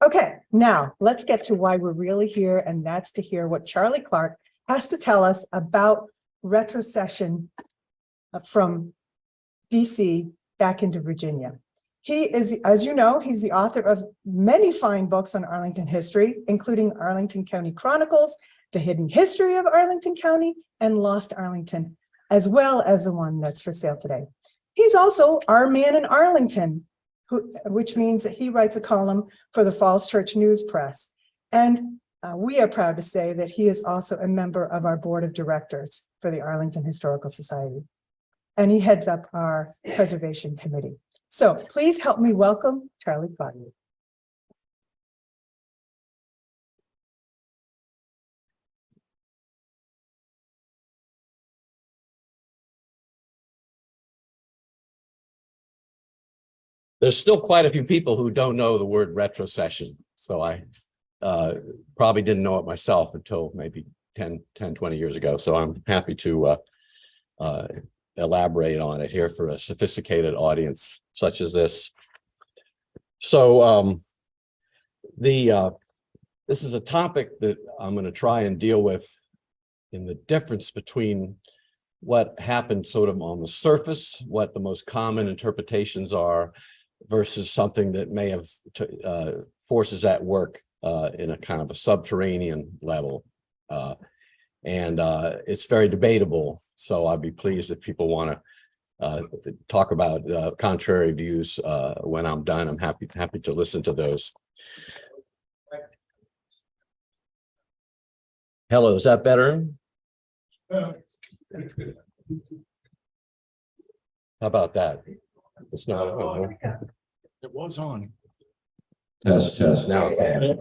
Okay, now let's get to why we're really here, and that's to hear what Charlie Clark has to tell us about retrocession from DC back into Virginia. He is, as you know, he's the author of many fine books on Arlington history, including Arlington County Chronicles, The Hidden History of Arlington County, and Lost Arlington, as well as the one that's for sale today. He's also our man in Arlington, which means that he writes a column for the Falls Church News Press. And we are proud to say that he is also a member of our board of directors for the Arlington Historical Society. And he heads up our preservation committee. So please help me welcome Charlie Clark. There's still quite a few people who don't know the word retrocession. So I probably didn't know it myself until maybe 10, 20 years ago. So I'm happy to elaborate on it here for a sophisticated audience such as this. So this is a topic that I'm going to try and deal with in the difference between what happened sort of on the surface, what the most common interpretations are, versus something that may have forces at work in a kind of a subterranean level. And it's very debatable. So I'd be pleased if people want to talk about contrary views when I'm done. I'm happy to listen to those. Hello, is that better? How about that? It's not. It was on. Test now. Okay.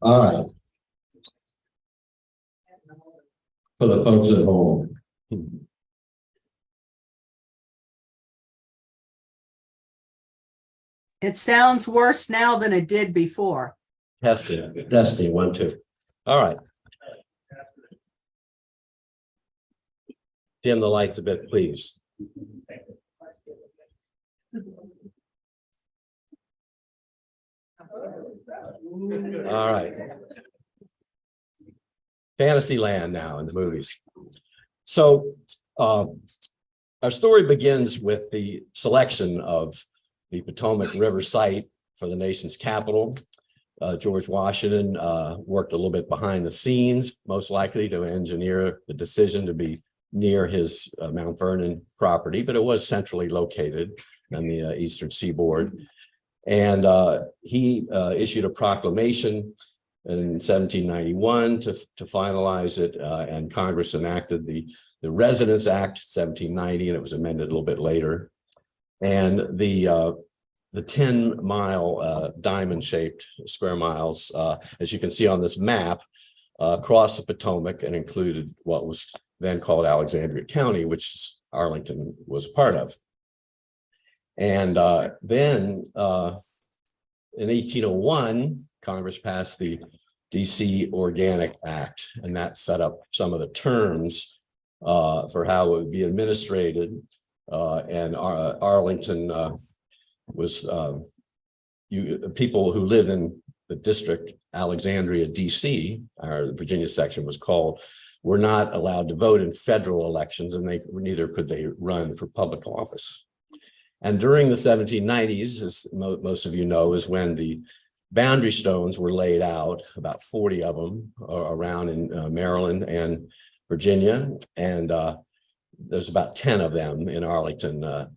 All right. For the folks at home. It sounds worse now than it did before. Testing 1, 2. All right. Dim the lights a bit, please. All right. Fantasyland now in the movies. So our story begins with the selection of the Potomac River site for the nation's capital. George Washington worked a little bit behind the scenes, most likely to engineer the decision to be near his Mount Vernon property, but it was centrally located on the eastern seaboard. And he issued a proclamation in 1791 to finalize it, and Congress enacted the Residence Act 1790, and it was amended a little bit later. And the 10-mile diamond-shaped square miles, as you can see on this map, across the Potomac and included what was then called Alexandria County, which Arlington was a part of. And then in 1801, Congress passed the DC Organic Act, and that set up some of the terms for how it would be administrated. And Arlington was people who lived in the district Alexandria, DC, or the Virginia section was called, were not allowed to vote in federal elections, and neither could they run for public office. And during the 1790s, as most of you know, is when the boundary stones were laid out, about 40 of them around in Maryland and Virginia. And there's about 10 of them in Arlington, a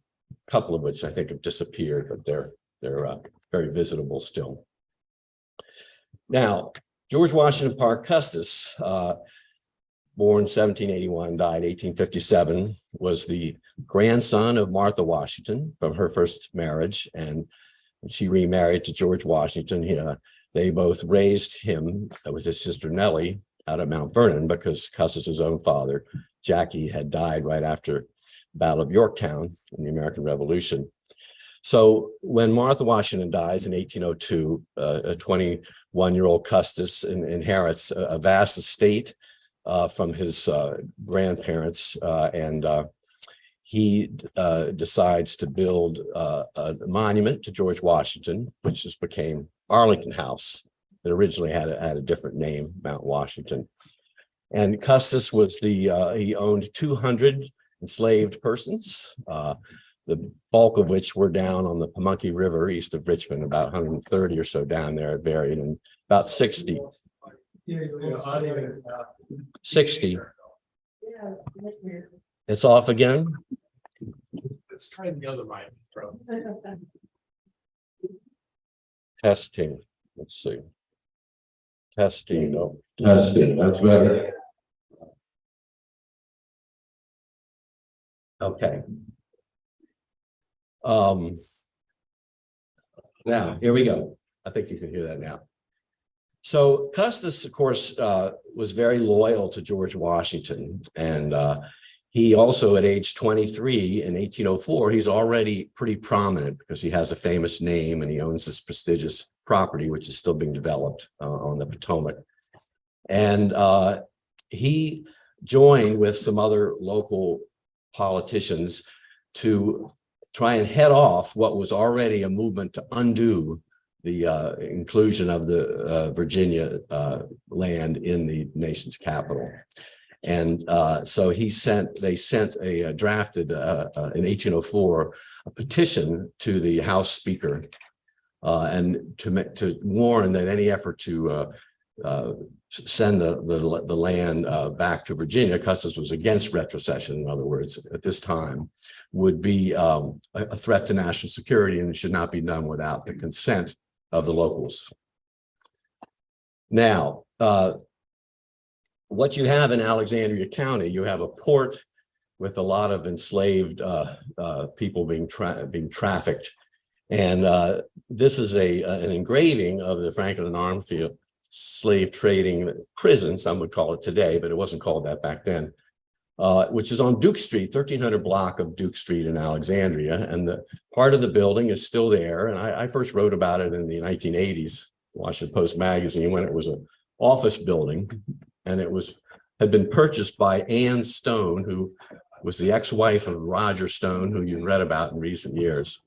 couple of which I think have disappeared, but they're very visitable still. Now, George Washington Parke Custis, born 1781, died 1857, was the grandson of Martha Washington from her first marriage, and she remarried to George Washington. They both raised him with his sister Nellie out at Mount Vernon, because Custis's own father, Jackie, had died right after the Battle of Yorktown in the American Revolution. So when Martha Washington dies in 1802, a 21-year-old Custis inherits a vast estate from his grandparents, and he decides to build a monument to George Washington, which just became Arlington House. It originally had a different name, Mount Washington. And Custis was he owned 200 enslaved persons, the bulk of which were down on the Pamunkey River east of Richmond, about 130 or so down there, it varied, and about 60. 60. It's off again. Let's try the other mic. Testing. Let's see. Testing. Oh, testing. That's better. Okay. Now here we go. I think you can hear that now. So Custis, of course, was very loyal to George Washington, and he also, at age 23 in 1804, he's already pretty prominent because he has a famous name and he owns this prestigious property, which is still being developed on the Potomac. And he joined with some other local politicians to try and head off what was already a movement to undo the inclusion of the Virginia land in the nation's capital. And so they drafted in 1804 a petition to the House Speaker and to warn that any effort to send the land back to Virginia, Custis was against retrocession, in other words, at this time, would be a threat to national security and it should not be done without the consent of the locals. Now, what you have in Alexandria County, you have a port with a lot of enslaved people being trafficked. And this is an engraving of the Franklin Armfield slave trading prison, some would call it today, but it wasn't called that back then, which is on Duke Street, 1300 block of Duke Street in Alexandria. And the part of the building is still there. And I first wrote about it in the 1980s, Washington Post magazine, when it was an office building. And it had been purchased by Ann Stone, who was the ex-wife of Roger Stone, who you read about in recent years.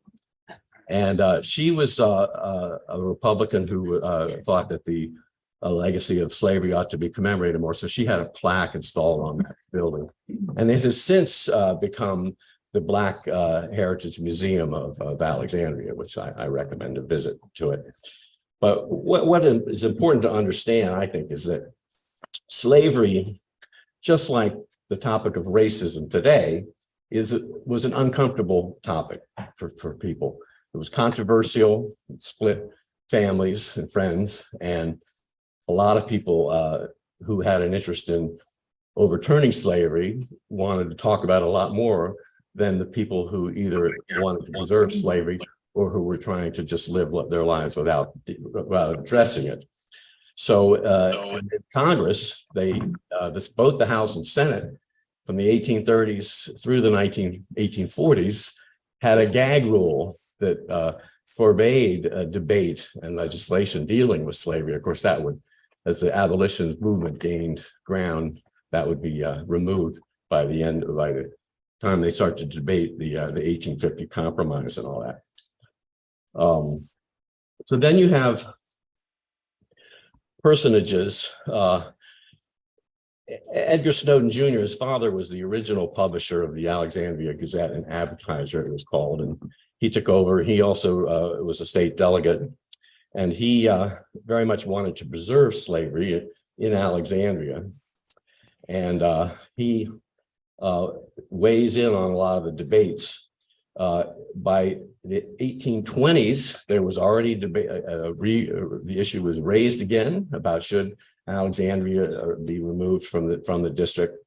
And she was a Republican who thought that the legacy of slavery ought to be commemorated more. So she had a plaque installed on that building. And it has since become the Black Heritage Museum of Alexandria, which I recommend a visit to it. But what is important to understand, I think, is that slavery, just like the topic of racism today, was an uncomfortable topic for people. It was controversial, it split families and friends, and a lot of people who had an interest in overturning slavery wanted to talk about it a lot more than the people who either wanted to preserve slavery or who were trying to just live their lives without addressing it. So in Congress, both the House and Senate from the 1830s through the 1840s had a gag rule that forbade debate and legislation dealing with slavery. Of course, that would, as the abolition movement gained ground, that would be removed by the time they start to debate the 1850 Compromise and all that. So then you have personages. Edgar Snowden Jr., his father was the original publisher of the Alexandria Gazette and Advertiser, it was called, and he took over. He also was a state delegate, and he very much wanted to preserve slavery in Alexandria. And he weighs in on a lot of the debates. By the 1820s, there was already debate. The issue was raised again about should Alexandria be removed from the district,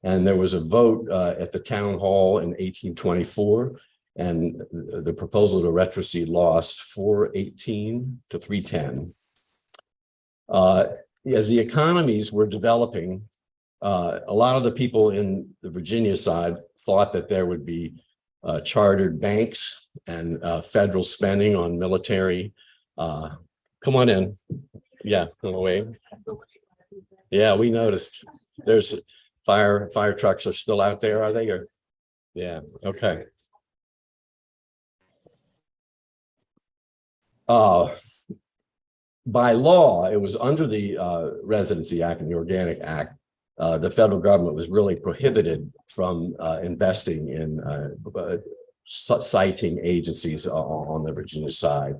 and there was a vote at the town hall in 1824, and the proposal to retrocede lost 418 to 310. As the economies were developing, a lot of the people in the Virginia side thought that there would be chartered banks and federal spending on military. Come on in. Yeah, come away. Yeah, we noticed. There's fire trucks are still out there, are they? Or Yeah, okay. By law, it was under the Residency Act and the Organic Act. The federal government was really prohibited from investing in siting agencies on the Virginia side.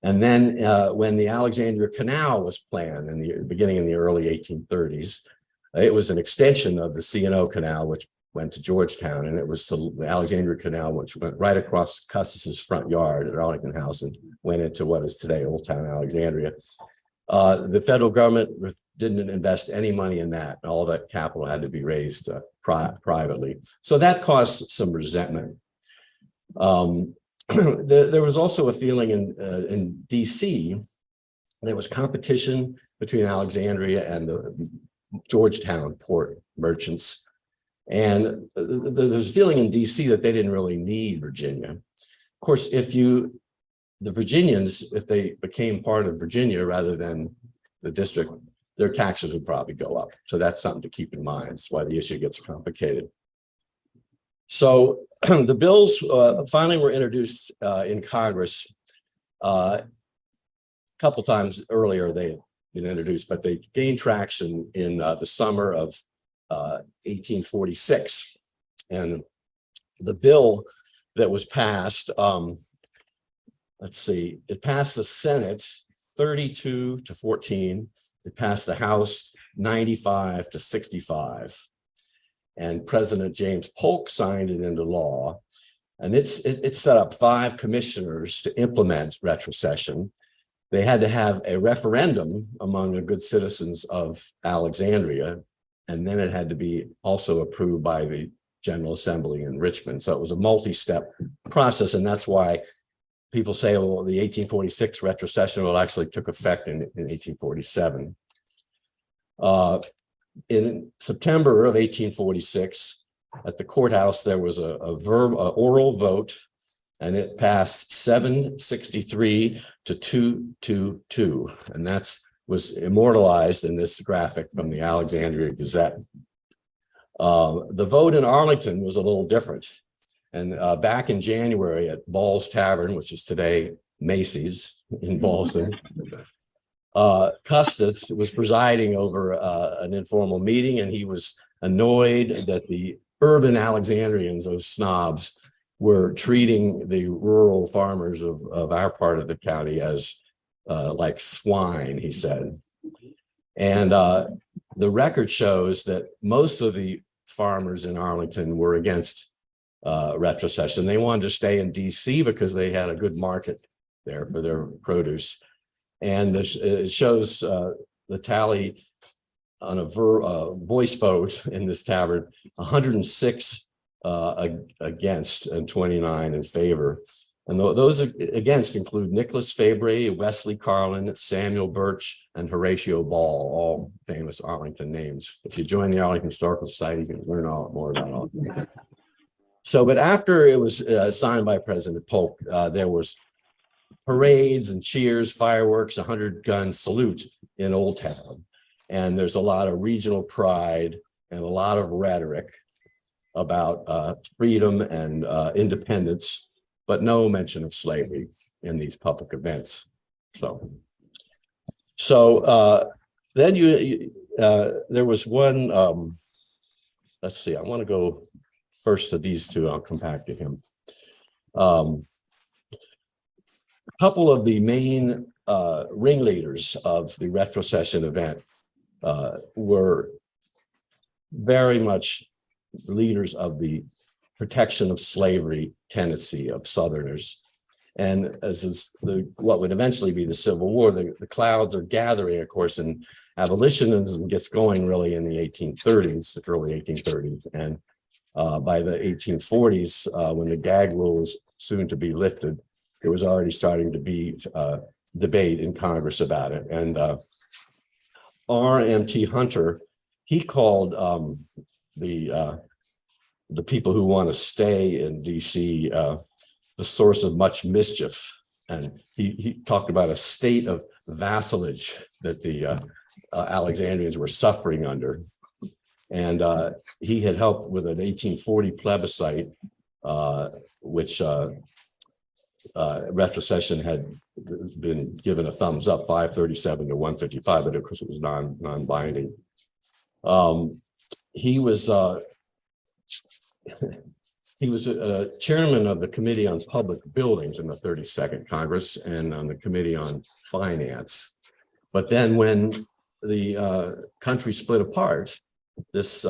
And then when the Alexandria Canal was planned in the beginning in the early 1830s, it was an extension of the C&O Canal, which went to Georgetown, and it was the Alexandria Canal, which went right across Custis's front yard at Arlington House and went into what is today Old Town Alexandria. The federal government didn't invest any money in that. All that capital had to be raised privately. So that caused some resentment. There was also a feeling in DC, there was competition between Alexandria and the Georgetown port merchants. And there's a feeling in DC that they didn't really need Virginia. Of course, the Virginians, if they became part of Virginia rather than the district, their taxes would probably go up. So that's something to keep in mind. That's why the issue gets complicated. So the bills finally were introduced in Congress. A couple times earlier they'd been introduced, but they gained traction in the summer of 1846. And the bill that was passed, let's see, it passed the Senate 32-14. It passed the House 95-65. And President James Polk signed it into law. And it set up 5 commissioners to implement retrocession. They had to have a referendum among the good citizens of Alexandria, and then it had to be also approved by the General Assembly in Richmond. So it was a multi-step process, and that's why people say, well, the 1846 retrocession actually took effect in 1847. In September of 1846, at the courthouse, there was a oral vote, and it passed 763-222, and was immortalized in this graphic from the Alexandria Gazette. The vote in Arlington was a little different, and back in January at Ball's Tavern, which is today Macy's in Ballston, Custis was presiding over an informal meeting, and he was annoyed that the urban Alexandrians, those snobs, were treating the rural farmers of our part of the county as like swine, he said. And the record shows that most of the farmers in Arlington were against retrocession. They wanted to stay in DC because they had a good market there for their produce. And it shows the tally on a voice vote in this tavern, 106 against and 29 in favor. And those against include Nicholas Fabry, Wesley Carlin, Samuel Birch, and Horatio Ball, all famous Arlington names. If you join the Arlington Historical Society, you can learn more about Arlington. So, but after it was signed by President Polk, there was parades and cheers, fireworks, 100-gun salute in Old Town. And there's a lot of regional pride and a lot of rhetoric about freedom and independence, but no mention of slavery in these public events. So then there was one, let's see, I want to go first to these two, I'll come back to him. A couple of the main ringleaders of the retrocession event were very much leaders of the protection of slavery tendency of Southerners. And as is what would eventually be the Civil War, the clouds are gathering, of course, and abolitionism gets going really in the 1830s, early 1830s. And by the 1840s, when the gag rule was soon to be lifted, there was already starting to be debate in Congress about it. And R.M.T. Hunter, he called the people who want to stay in DC the source of much mischief. And he talked about a state of vassalage that the Alexandrians were suffering under. And he had helped with an 1840 plebiscite, which retrocession had been given a thumbs up, 537 to 155, but of course it was non-binding. He was chairman of the Committee on Public Buildings in the 32nd Congress and on the Committee on Finance. But then when the country split apart, this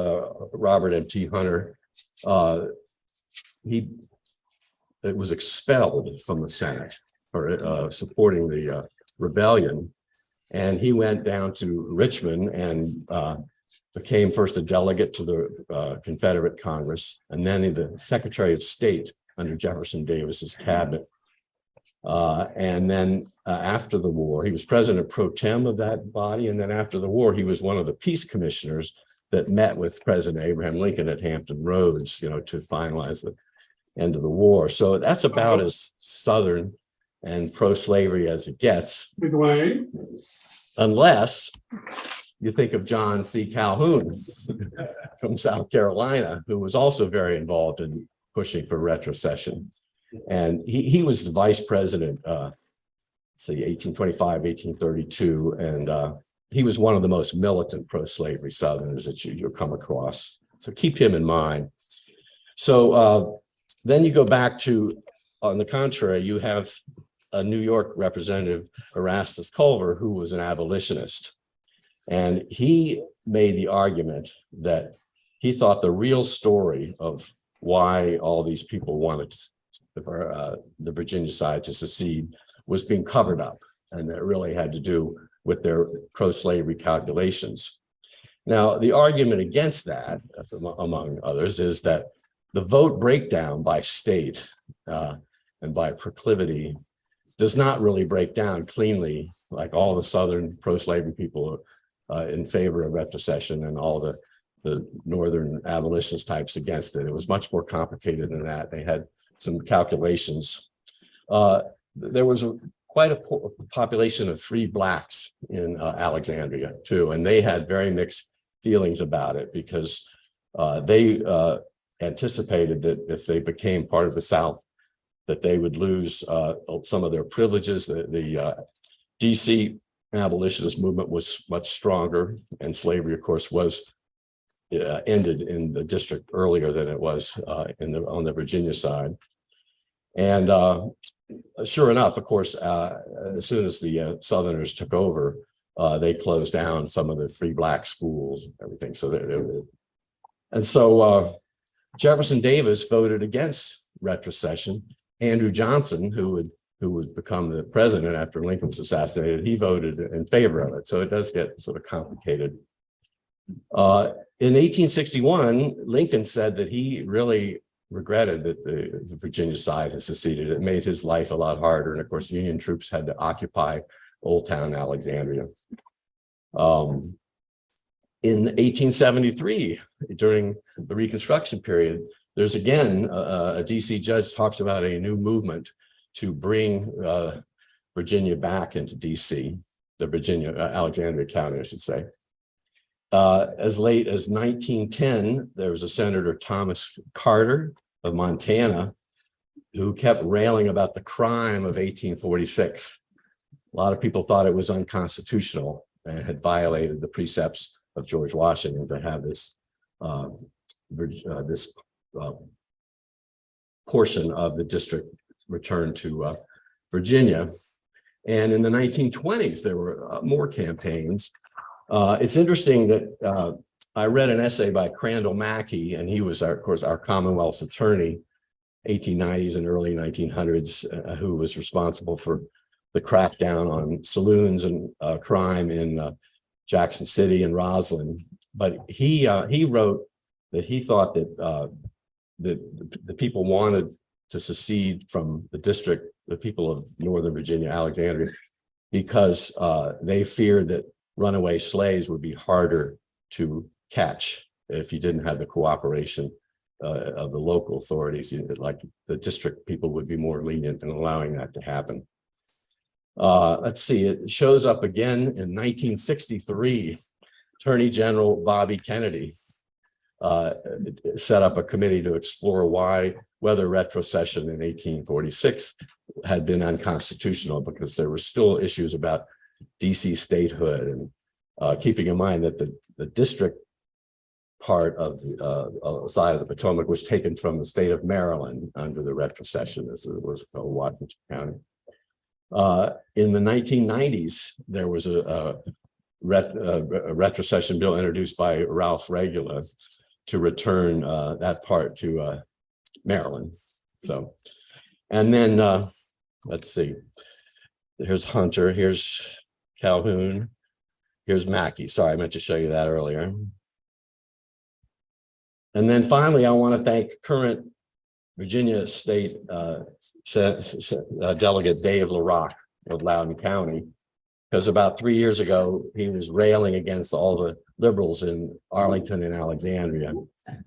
Robert M.T. Hunter, he was expelled from the Senate for supporting the rebellion. And he went down to Richmond and became first a delegate to the Confederate Congress, and then the Secretary of State under Jefferson Davis's cabinet. And then after the war, he was president pro tem of that body. And then after the war, he was one of the peace commissioners that met with President Abraham Lincoln at Hampton Roads, to finalize the end of the war. So that's about as Southern and pro-slavery as it gets, unless you think of John C. Calhoun from South Carolina, who was also very involved in pushing for retrocession. And he was the vice president, 1825, 1832, and he was one of the most militant pro-slavery Southerners that you'll come across. So keep him in mind. So then you go back to, on the contrary, you have a New York representative, Erastus Culver, who was an abolitionist. And he made the argument that he thought the real story of why all these people wanted the Virginia side to secede was being covered up. And that really had to do with their pro-slavery calculations. Now, the argument against that, among others, is that the vote breakdown by state and by proclivity does not really break down cleanly, like all the Southern pro-slavery people in favor of retrocession and all the Northern abolitionist types against it. It was much more complicated than that. They had some calculations. There was quite a population of free Blacks in Alexandria too, and they had very mixed feelings about it because they anticipated that if they became part of the South, that they would lose some of their privileges. The DC abolitionist movement was much stronger, and slavery, of course, was ended in the district earlier than it was on the Virginia side. And sure enough, of course, as soon as the Southerners took over, they closed down some of the free Black schools and everything. So Jefferson Davis voted against retrocession. Andrew Johnson, who would become the president after Lincoln was assassinated, he voted in favor of it. So it does get sort of complicated. In 1861, Lincoln said that he really regretted that the Virginia side had seceded. It made his life a lot harder. And of course, Union troops had to occupy Old Town Alexandria. In 1873, during the Reconstruction period, there's again, a DC judge talks about a new movement to bring Virginia back into DC, the Alexandria County, I should say. As late as 1910, there was a Senator Thomas Carter of Montana who kept railing about the crime of 1846. A lot of people thought it was unconstitutional and had violated the precepts of George Washington to have this portion of the district returned to Virginia. And in the 1920s, there were more campaigns. It's interesting that I read an essay by Crandall Mackey, and he was, of course, our Commonwealth's attorney, 1890s and early 1900s, who was responsible for the crackdown on saloons and crime in Jackson City and Roslyn. But he wrote that he thought that the people wanted to secede from the district, the people of Northern Virginia, Alexandria, because they feared that runaway slaves would be harder to catch if you didn't have the cooperation of the local authorities. Like the district people would be more lenient in allowing that to happen. Let's see, it shows up again in 1963. Attorney General Bobby Kennedy set up a committee to explore whether retrocession in 1846 had been unconstitutional, because there were still issues about DC statehood, and keeping in mind that the district part of the side of the Potomac was taken from the state of Maryland under the retrocession, as it was called, Washington County. In the 1990s, there was a retrocession bill introduced by Ralph Regula to return that part to Maryland. So, and then let's see, here's Hunter, here's Calhoun, here's Mackey. Sorry, I meant to show you that earlier. And then finally, I want to thank current Virginia State Delegate Dave LaRock of Loudoun County, because about 3 years ago, he was railing against all the liberals in Arlington and Alexandria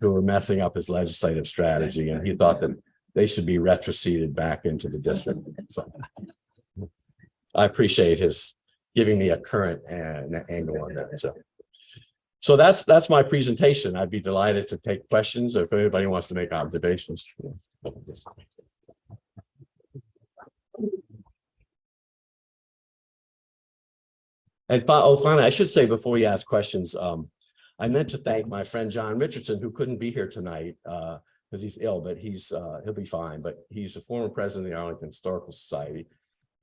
who were messing up his legislative strategy, and he thought that they should be retroceded back into the district. So I appreciate his giving me a current angle on that. So that's my presentation. I'd be delighted to take questions if anybody wants to make observations. And finally, I should say before you ask questions, I meant to thank my friend John Richardson, who couldn't be here tonight because he's ill, but he'll be fine. But he's a former president of the Arlington Historical Society,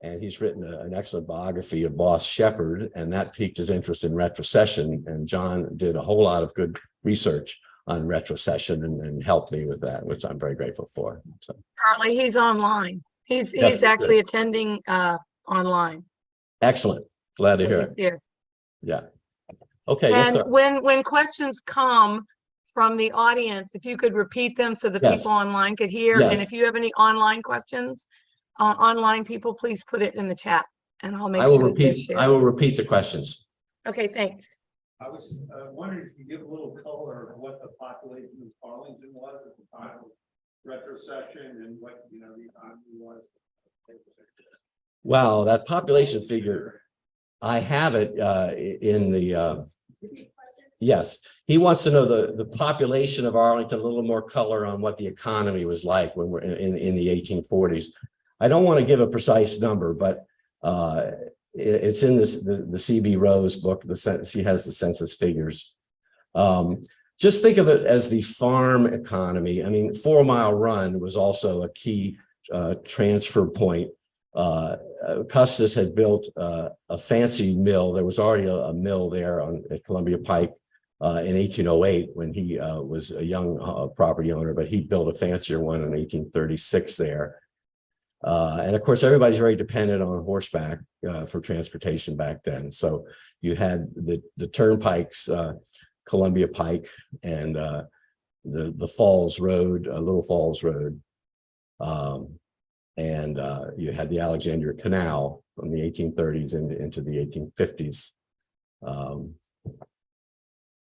and he's written an excellent biography of Boss Shepherd, and that piqued his interest in retrocession. And John did a whole lot of good research on retrocession and helped me with that, which I'm very grateful for. So Charlie, he's online. He's actually attending online. Excellent. Glad to hear it. He's here. Yeah. Okay. Yes, And sir. when questions come from the audience, if you could repeat them so the Yes. people online could hear. And Yes. if you have any online questions, online people, please put it in the chat and I'll make I will sure they're repeat. shared. I will repeat the questions. Okay, thanks. I was just wondering if you give a little color of what the population of Arlington was at the time of retrocession and what, the economy was. Wow, that population figure, I have it in the, yes. He wants to know the population of Arlington, a little more color on what the economy was like when we're in the 1840s. I don't want to give a precise number, but it's in the C.B. Rose book. She has the census figures. Just think of it as the farm economy. I mean, 4 Mile Run was also a key transfer point. Custis had built a fancy mill. There was already a mill there at Columbia Pike in 1808 when he was a young property owner, but he built a fancier one in 1836 there. And of course, everybody's very dependent on horseback for transportation back then. So you had the turnpikes, Columbia Pike, and the Falls Road, Little Falls Road. And you had the Alexandria Canal from the 1830s into the 1850s.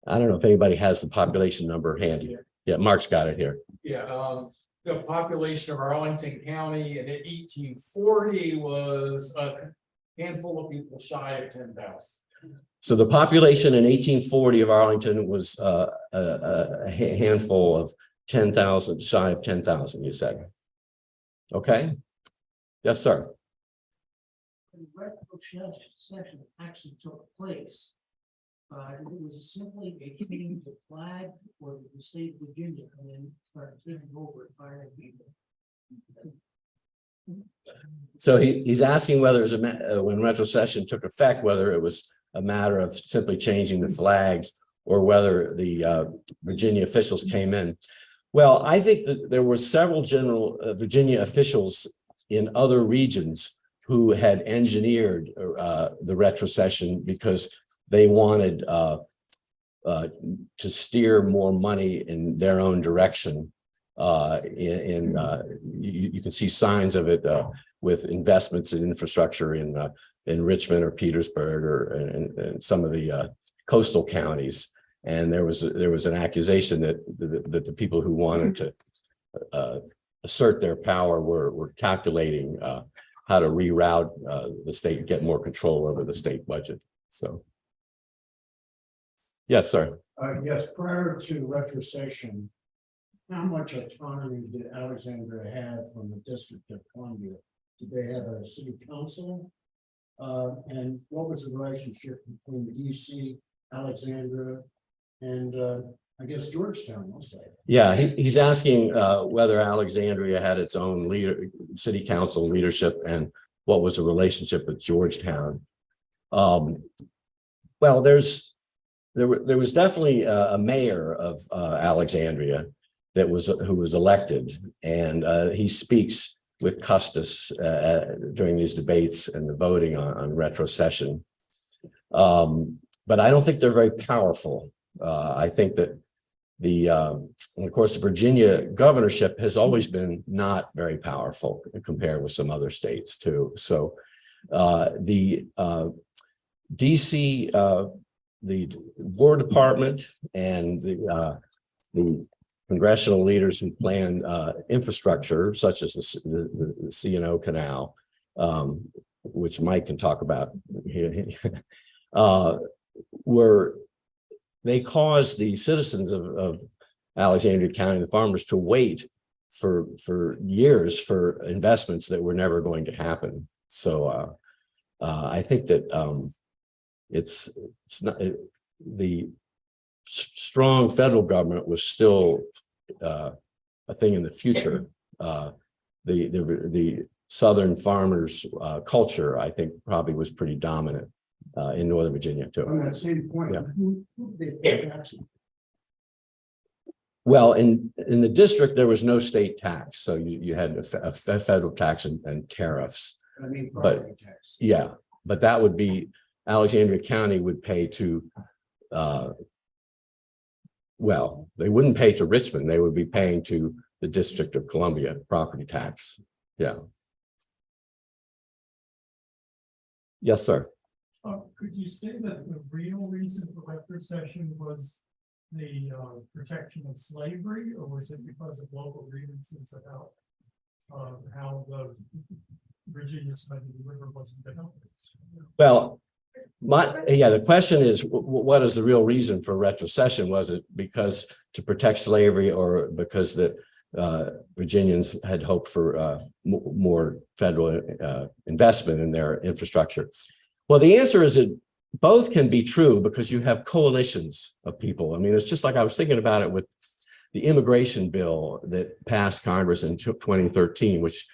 I don't know if anybody has the population number handy. Yeah, Mark's got it here. Yeah, the population of Arlington County in 1840 was a handful of people shy of 10,000. So the population in 1840 of Arlington was a handful of 10,000, shy of 10,000, you said. Okay. Yes, sir. The retrocession actually took place. It was simply a change of flag for the state of Virginia and then start taking over and firing people. So he's asking whether it was when retrocession took effect, whether it was a matter of simply changing the flags or whether the Virginia officials came in. Well, I think that there were several general Virginia officials in other regions who had engineered the retrocession because they wanted to steer more money in their own direction. You can see signs of it with investments in infrastructure in Richmond or Petersburg or in some of the coastal counties. And there was an accusation that the people who wanted to assert their power were calculating how to reroute the state and get more control over the state budget. So, yes, sir. Yes, prior to retrocession, how much autonomy did Alexandria have from the District of Columbia? Did they have a city council? And what was the relationship between DC, Alexandria, and I guess Georgetown also? Yeah, he's asking whether Alexandria had its own city council leadership and what was the relationship with Georgetown. Well, there was definitely a mayor of Alexandria who was elected, and he speaks with Custis during these debates and the voting on retrocession. But I don't think they're very powerful. I think that and of course, the Virginia governorship has always been not very powerful compared with some other states too. So the DC, the War Department and the congressional leaders who plan infrastructure, such as the C&O Canal, which Mike can talk about, they caused the citizens of Alexandria County, the farmers, to wait for years for investments that were never going to happen. So I think that it's not the strong federal government was still a thing in the future. The Southern farmers' culture, I think, probably was pretty dominant in Northern Virginia too. On that same point, Yeah. who did they pay taxes? Well, in the district, there was no state tax, so you had a federal tax and tariffs. I mean, But- property tax. Yeah, but that would be Alexandria County would pay to. Well, they wouldn't pay to Richmond; they would be paying to the District of Columbia property tax. Yeah. Yes, sir. Could you say that the real reason for retrocession was the protection of slavery, or was it because of local grievances about how the Virginia side of the river wasn't developed? Well, the question is, what is the real reason for retrocession? Was it because to protect slavery, or because the Virginians had hoped for more federal investment in their infrastructure? Well, the answer is that both can be true, because you have coalitions of people. I mean, it's just like I was thinking about it with the immigration bill that passed Congress in 2013, which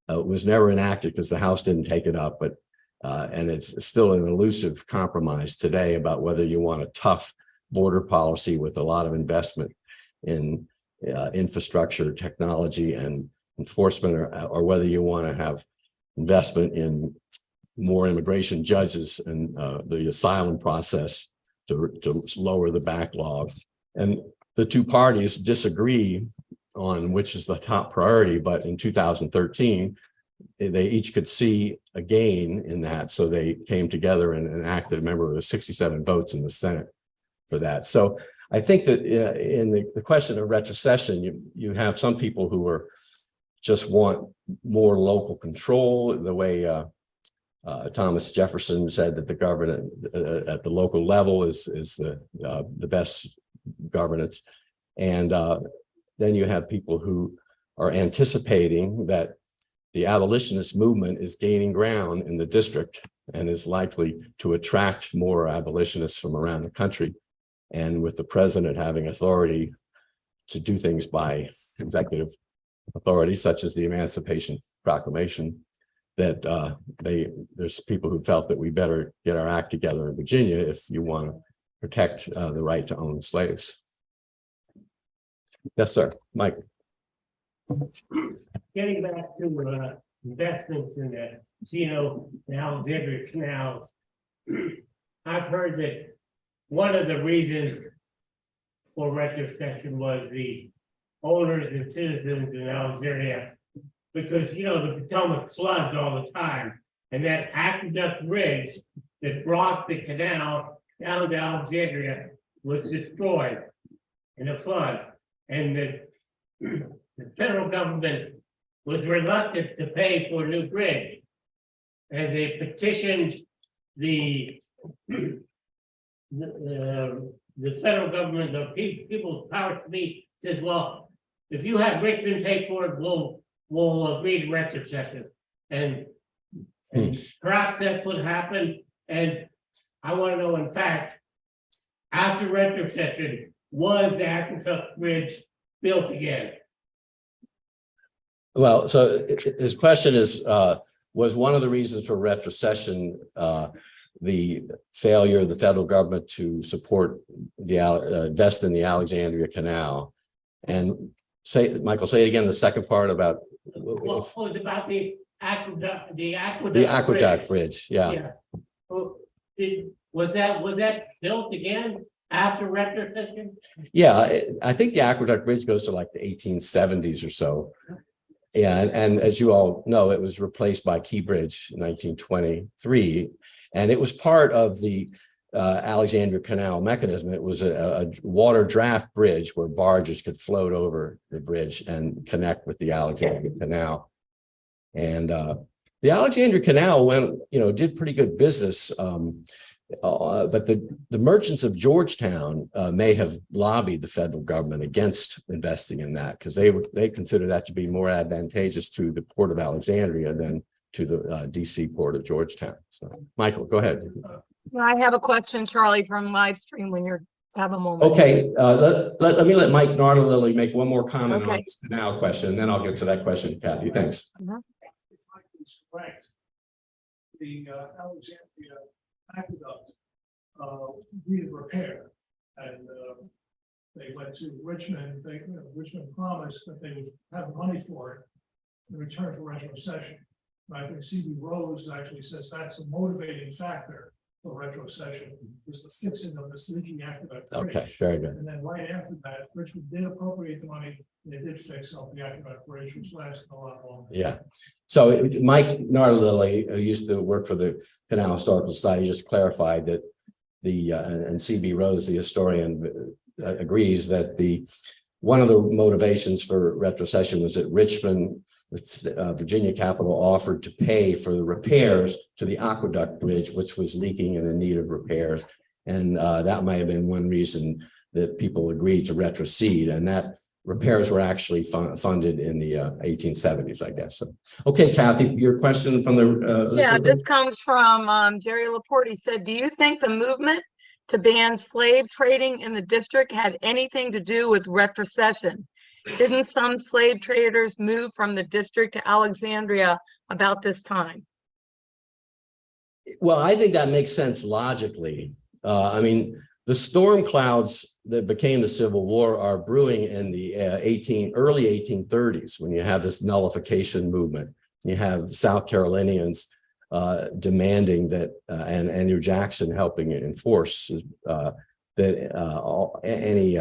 was never enacted because the House didn't take it up, but and it's still an elusive compromise today about whether you want a tough border policy with a lot of investment in infrastructure, technology, and enforcement, or whether you want to have investment in more immigration judges and the asylum process to lower the backlog. And the two parties disagree on which is the top priority, but in 2013, they each could see a gain in that. So they came together and enacted, remember, there was 67 votes in the Senate for that. So I think that in the question of retrocession, you have some people who are just want more local control, the way Thomas Jefferson said that the government at the local level is the best governance. And then you have people who are anticipating that the abolitionist movement is gaining ground in the district and is likely to attract more abolitionists from around the country. And with the president having authority to do things by executive authority, such as the Emancipation Proclamation, that there's people who felt that we better get our act together in Virginia if you want to protect the right to own slaves. Yes, sir. Mike. Getting back to investments in the C&O and Alexandria canals, I've heard that one of the reasons for retrocession was the owners and citizens in Alexandria, because the Potomac floods all the time, and that aqueduct bridge that brought the canal down to Alexandria was destroyed in a flood, and the federal government was reluctant to pay for a new bridge, and they petitioned the the federal government, the people's power to be says, well, if you have Richmond pay for it, we'll agree to retrocession. And perhaps that's what happened. And I want to know, in fact, after retrocession, was the Aqueduct Bridge built again? Well, so his question is, was one of the reasons for retrocession the failure of the federal government to support the invest in the Alexandria Canal? And Michael, say again the second part about Well, it was about the aqueduct. The aqueduct bridge. Yeah. Well, was that built again after retrocession? Yeah, I think the aqueduct bridge goes to like the 1870s or so. Yeah, and as you all know, it was replaced by Key Bridge in 1923, and it was part of the Alexandria Canal mechanism. It was a water draft bridge where barges could float over the bridge and connect with the Alexandria Canal. And the Alexandria Canal did pretty good business. But the merchants of Georgetown may have lobbied the federal government against investing in that because they consider that to be more advantageous to the Port of Alexandria than to the DC Port of Georgetown. So, Michael, go ahead. I have a question, Charlie, from live stream when you have a moment. Okay, let me let Mike Nardelli make one more comment on Okay. this canal question, and then I'll get to that question, Kathy. Thanks. Correct. The Alexandria Aqueduct needed repair, and they went to Richmond. Richmond promised that they would have money for it in return for retrocession. And I think C.B. Rose actually says that's a motivating factor for retrocession, was the fixing of this leaking aqueduct bridge. Okay, very good. And then right after that, Richmond did appropriate the money. They did fix up the aqueduct bridge, which lasted a lot longer. Yeah. So Mike Nardelli, who used to work for the Canal Historical Society, just clarified that and C.B. Rose, the historian, agrees that one of the motivations for retrocession was that Richmond, Virginia capital, offered to pay for the repairs to the aqueduct bridge, which was leaking and in need of repairs. And that might have been one reason that people agreed to retrocede, and that repairs were actually funded in the 1870s, I guess. So, okay, Kathy, your question from the Yeah, this comes from Jerry Laporte. He said, do you think the movement to ban slave trading in the district had anything to do with retrocession? Didn't some slave traders move from the district to Alexandria about this time? Well, I think that makes sense logically. I mean, the storm clouds that became the Civil War are brewing in the early 1830s, when you have this nullification movement. You have South Carolinians demanding that, and Andrew Jackson helping enforce that any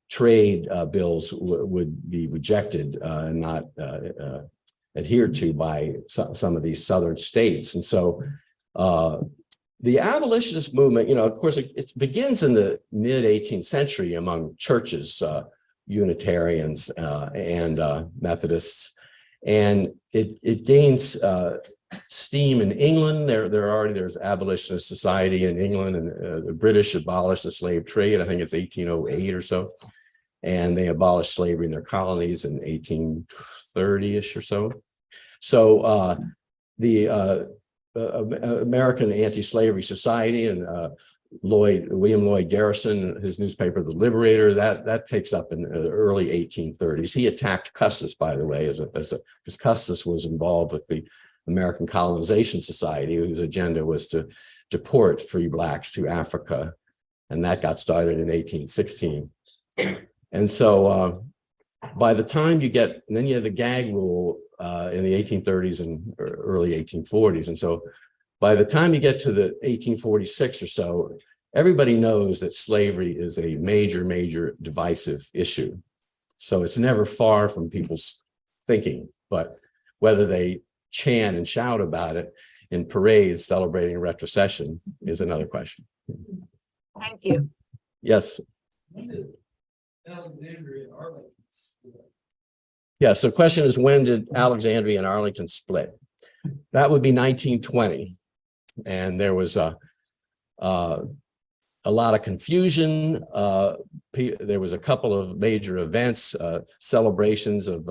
trade bills would be rejected and not adhered to by some of these southern states. And so the abolitionist movement, of course, it begins in the mid 18th century among churches, Unitarians and Methodists, and it gains steam in England. There's abolitionist society in England, and the British abolished the slave trade. I think it's 1808 or so, and they abolished slavery in their colonies in 1830-ish or so. So the American Anti-Slavery Society and William Lloyd Garrison, his newspaper, The Liberator, that takes up in the early 1830s. He attacked Custis, by the way, because Custis was involved with the American Colonization Society, whose agenda was to deport free blacks to Africa, and that got started in 1816. And so by the time and then you have the gag rule in the 1830s and early 1840s. And so by the time you get to the 1846 or so, everybody knows that slavery is a major, major divisive issue. So it's never far from people's thinking, but whether they chant and shout about it in parades celebrating retrocession is another question. Thank you. Yes. When did Alexandria and Arlington split? Yeah, so the question is, when did Alexandria and Arlington split? That would be 1920. And there was a lot of confusion. There was a couple of major events, celebrations of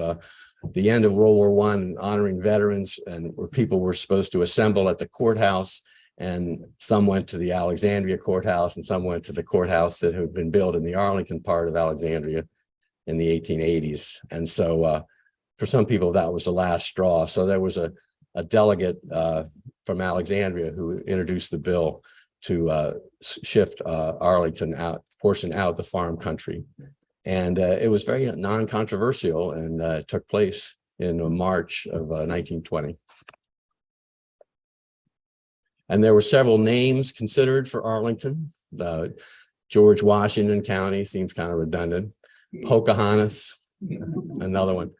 the end of World War I and honoring veterans, and where people were supposed to assemble at the courthouse, and some went to the Alexandria courthouse and some went to the courthouse that had been built in the Arlington part of Alexandria in the 1880s. And so for some people, that was the last straw. So there was a delegate from Alexandria who introduced the bill to shift Arlington portion out of the farm country. And it was very non-controversial, and it took place in March of 1920. And there were several names considered for Arlington. George Washington County seems kind of redundant. Pocahontas, another one.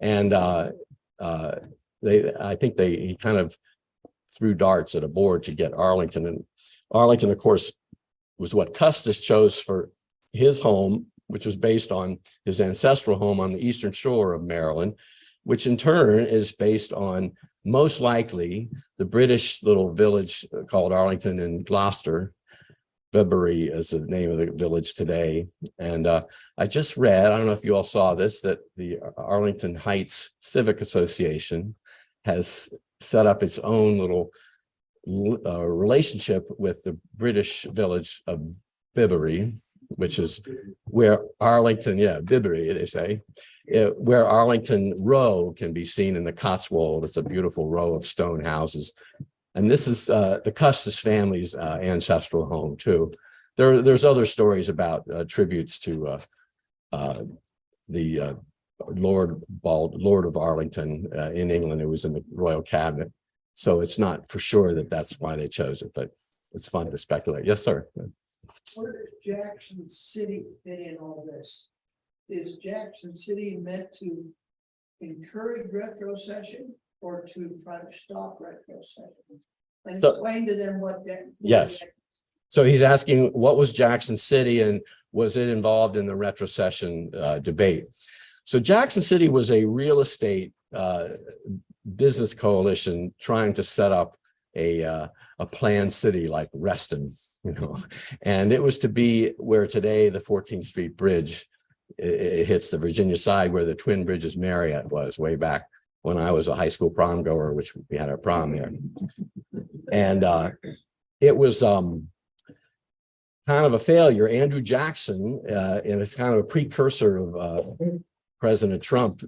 And I think he kind of threw darts at a board to get Arlington. And Arlington, of course, was what Custis chose for his home, which was based on his ancestral home on the eastern shore of Maryland, which in turn is based on most likely the British little village called Arlington in Gloucester. Bibury is the name of the village today. And I just read, I don't know if you all saw this, that the Arlington Heights Civic Association has set up its own little relationship with the British village of Bibury, which is where Arlington, Bibury, they say, where Arlington Row can be seen in the Cotswold. It's a beautiful row of stone houses. And this is the Custis family's ancestral home too. There's other stories about tributes to the Lord of Arlington in England, who was in the royal cabinet. So it's not for sure that that's why they chose it, but it's fun to speculate. Yes, sir. Where does Jackson City fit in all this? Is Jackson City meant to encourage retrocession or to try to stop retrocession? And So- explain to them what that. Yes. So he's asking, what was Jackson City and was it involved in the retrocession debate? So Jackson City was a real estate business coalition trying to set up a planned city like Reston, and it was to be where today the 14th Street Bridge, it hits the Virginia side where the Twin Bridges Marriott was way back when I was a high school prom goer, which we had our prom there. And it was kind of a failure. Andrew Jackson, and it's kind of a precursor of President Trump,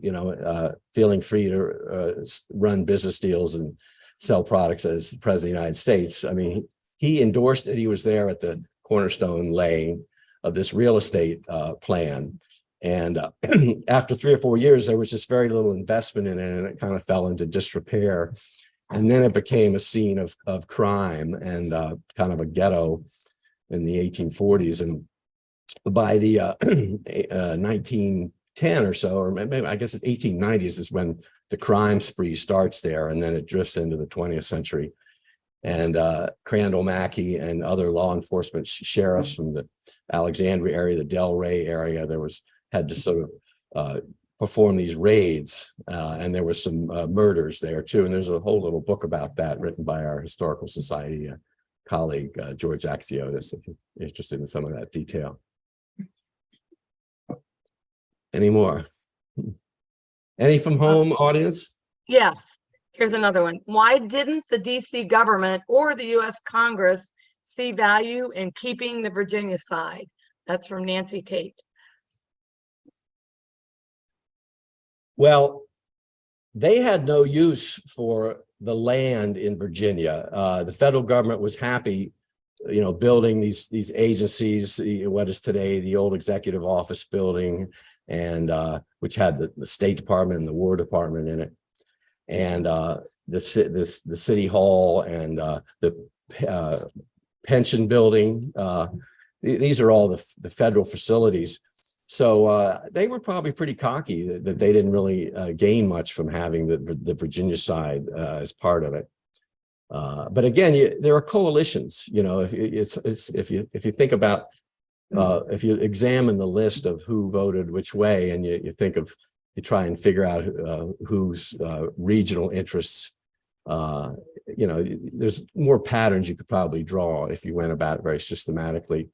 feeling free to run business deals and sell products as president of the United States. I mean, he endorsed it. He was there at the cornerstone laying of this real estate plan. And after 3 or 4 years, there was just very little investment in it, and it kind of fell into disrepair. And then it became a scene of crime and kind of a ghetto in the 1840s. And by the 1910 or so, or maybe I guess it's 1890s is when the crime spree starts there, and then it drifts into the 20th century. And Crandall Mackey and other law enforcement sheriffs from the Alexandria area, the Delray area, had to sort of perform these raids, and there was some murders there too. And there's a whole little book about that written by our Historical Society colleague, George Axiotis, if you're interested in some of that detail. Any more? Any from home, audience? Yes, here's another one. Why didn't the DC government or the US Congress see value in keeping the Virginia side? That's from Nancy Tate. Well, they had no use for the land in Virginia. The federal government was happy, building these agencies, what is today the old executive office building, and which had the State Department and the War Department in it, and the city hall and the pension building. These are all the federal facilities. So they were probably pretty cocky that they didn't really gain much from having the Virginia side as part of it. But again, there are coalitions. If you think about if you examine the list of who voted which way, and you try and figure out whose regional interests there's more patterns you could probably draw if you went about it very systematically,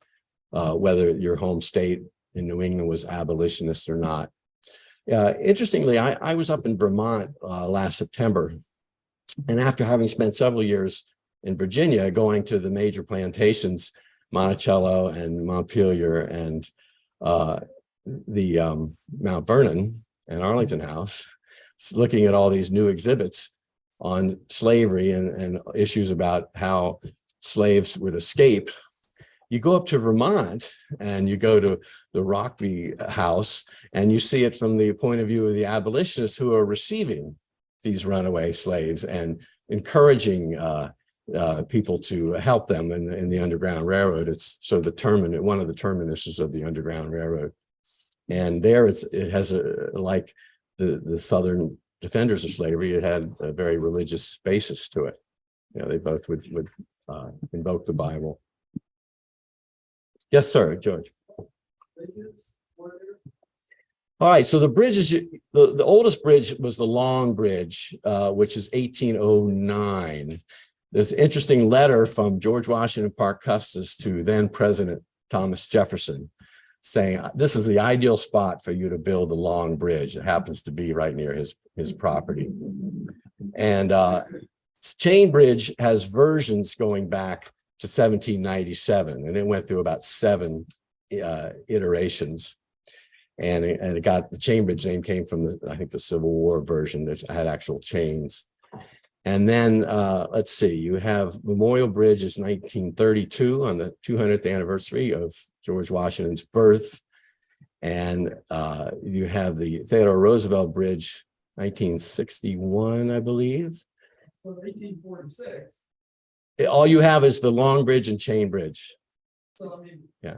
whether your home state in New England was abolitionist or not. Interestingly, I was up in Vermont last September, and after having spent several years in Virginia, going to the major plantations, Monticello and Montpelier and the Mount Vernon and Arlington House, looking at all these new exhibits on slavery and issues about how slaves would escape. You go up to Vermont and you go to the Rockby House and you see it from the point of view of the abolitionists who are receiving these runaway slaves and encouraging people to help them in the Underground Railroad. It's sort of one of the terminuses of the Underground Railroad. And there it has like the Southern defenders of slavery, it had a very religious basis to it. They both would invoke the Bible. Yes, sir, George. All right, so the bridge is the oldest bridge was the Long Bridge, which is 1809. There's an interesting letter from George Washington Parke Custis to then President Thomas Jefferson saying, this is the ideal spot for you to build the Long Bridge. It happens to be right near his property. And Chain Bridge has versions going back to 1797, and it went through about 7 iterations. And it got the Chain Bridge name came from I think the Civil War version that had actual chains. And then let's see, you have Memorial Bridge is 1932 on the 200th anniversary of George Washington's birth. And you have the Theodore Roosevelt Bridge, 1961, I believe. From 1846. All you have is the Long Bridge and Chain Bridge. So, I mean, Yeah.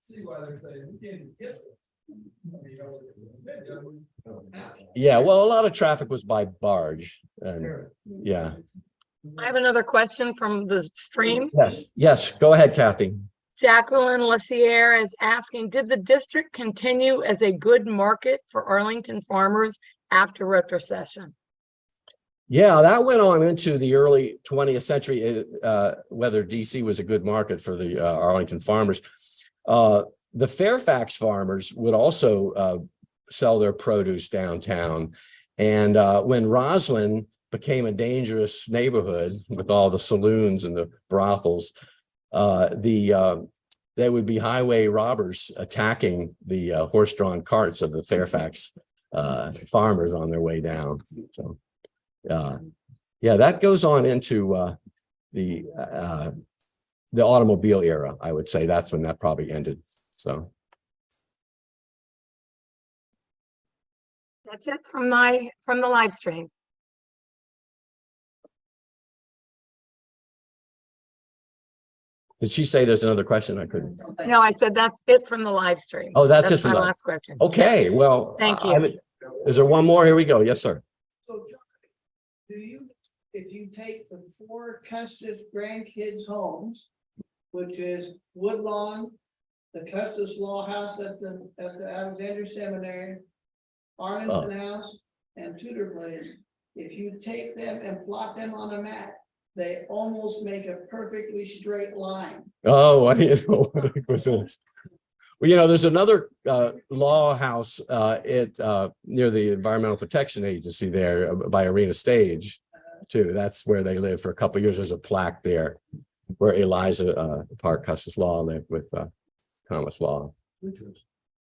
see why they're saying we can't even get it. Yeah, well, a lot of traffic was by barge. And yeah. I have another question from the stream. Yes, go ahead, Kathy. Jacqueline Lassiere is asking, did the district continue as a good market for Arlington farmers after retrocession? Yeah, that went on into the early 20th century, whether DC was a good market for the Arlington farmers. The Fairfax farmers would also sell their produce downtown. And when Roslyn became a dangerous neighborhood with all the saloons and the brothels, there would be highway robbers attacking the horse-drawn carts of the Fairfax farmers on their way down. So, yeah, that goes on into the automobile era. I would say that's when that probably ended. So That's it from the live stream. did she say there's another question? I couldn't. No, I said that's it from the live stream. Oh, that's it from my the- last question. Okay, well, Thank you. Is there one more? Here we go. Yes, sir. So, John, if you take the 4 Custis grandkids' homes, which is Woodlawn, the Custis Law House at the Alexandria Seminary, Arlington House, and Tudor Place, if you take them and plot them on a map, they almost make a perfectly straight line. Oh, I didn't know what it was. Well, there's another law house near the Environmental Protection Agency there by Arena Stage, too. That's where they lived for a couple of years. There's a plaque there where Eliza Parke Custis Law lived with Thomas Law.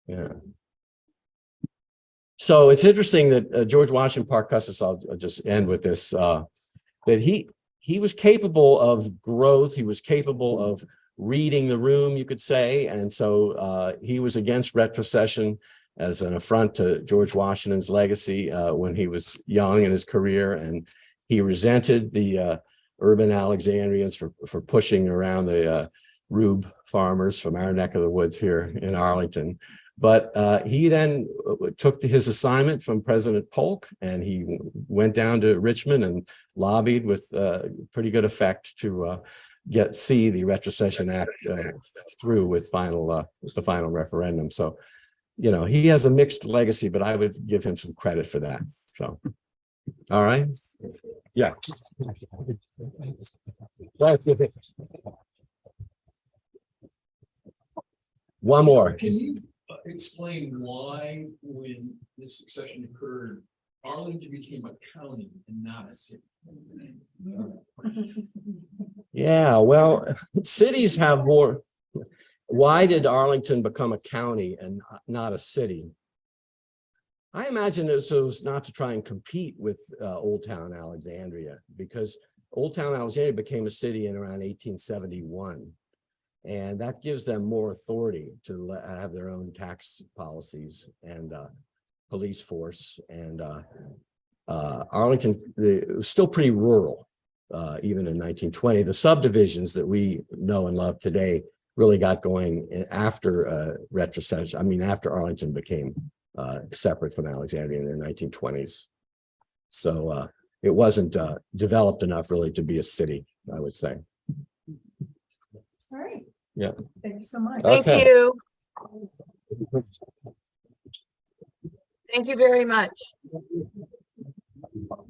Yeah. So it's interesting that George Washington Parke Custis, I'll just end with this, that he was capable of growth. He was capable of reading the room, you could say. And so he was against retrocession as an affront to George Washington's legacy when he was young in his career. And he resented the urban Alexandrians for pushing around the Rube farmers from our neck of the woods here in Arlington. But he then took his assignment from President Polk, and he went down to Richmond and lobbied with pretty good effect to see the Retrocession Act through with the final referendum. So, he has a mixed legacy, but I would give him some credit for that. So. All right. Yeah. One more. Can you explain why, when this succession occurred, Arlington became a county and not a city? Yeah, well, cities have more. Why did Arlington become a county and not a city? I imagine it was not to try and compete with Old Town Alexandria, because Old Town Alexandria became a city in around 1871. And that gives them more authority to have their own tax policies and police force. And Arlington, it was still pretty rural, even in 1920. The subdivisions that we know and love today really got going after retrocession. I mean, after Arlington became separate from Alexandria in the 1920s. So it wasn't developed enough really to be a city, I would say. All right. Yeah. Thank you so much. Thank Okay. you. Thank you very much.